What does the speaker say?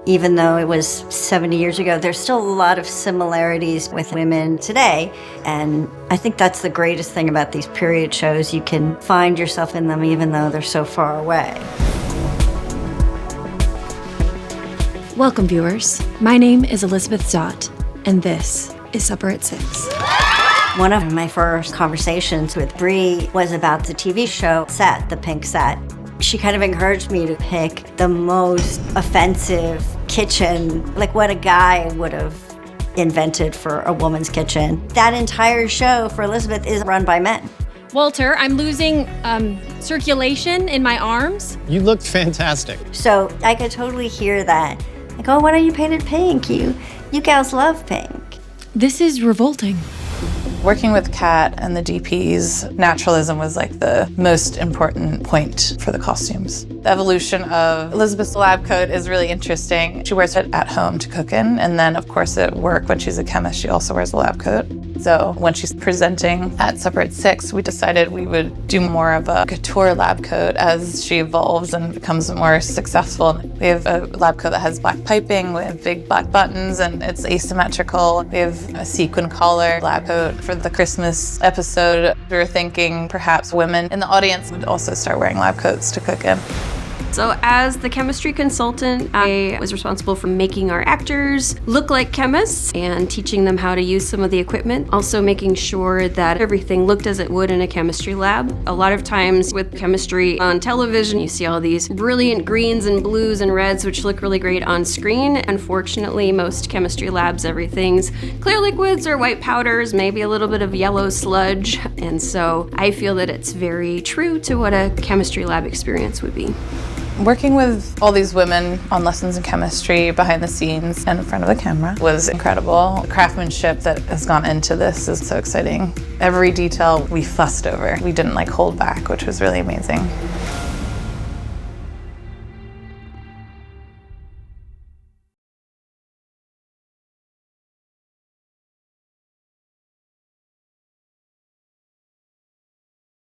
Even though it was 70 years ago, there's still a lot of similarities with women today. And I think that's the greatest thing about these period shows. You can find yourself in them even though they're so far away. Welcome, viewers. My name is Elizabeth Zott, and this is Supper at 6. One of my first conversations with Bree was about the TV show Set, the Pink Set. She kind of encouraged me to pick the most offensive kitchen, like what a guy would have invented for a woman's kitchen. That entire show for Elizabeth is run by men. Walter, I'm losing circulation in my arms. You look fantastic. So I could totally hear that. Like, oh, why don't you paint it pink? You gals love pink. This is revolting. Working with Kat and the DPs, naturalism was like the most important point for the costumes. The evolution of Elizabeth's lab coat is really interesting. She wears it at home to cook in, and then of course at work when she's a chemist, she also wears a lab coat. So when she's presenting at Supper at 6, we decided we would do more of a couture lab coat as she evolves and becomes more successful. We have a lab coat that has black piping with big black buttons, and it's asymmetrical. We have a sequin collar lab coat. For the Christmas episode, we were thinking perhaps women in the audience would also start wearing lab coats to cook in. So as the chemistry consultant, I was responsible for making our actors look like chemists and teaching them how to use some of the equipment. Also making sure that everything looked as it would in a chemistry lab. A lot of times with chemistry on television, you see all these brilliant greens and blues and reds, which look really great on screen. Unfortunately, most chemistry labs, everything's clear liquids or white powders, maybe a little bit of yellow sludge. And so I feel that it's very true to what a chemistry lab experience would be. Working with all these women on lessons in chemistry behind the scenes and in front of the camera was incredible. The craftsmanship that has gone into this is so exciting. Every detail we fussed over. We didn't hold back, which was really amazing.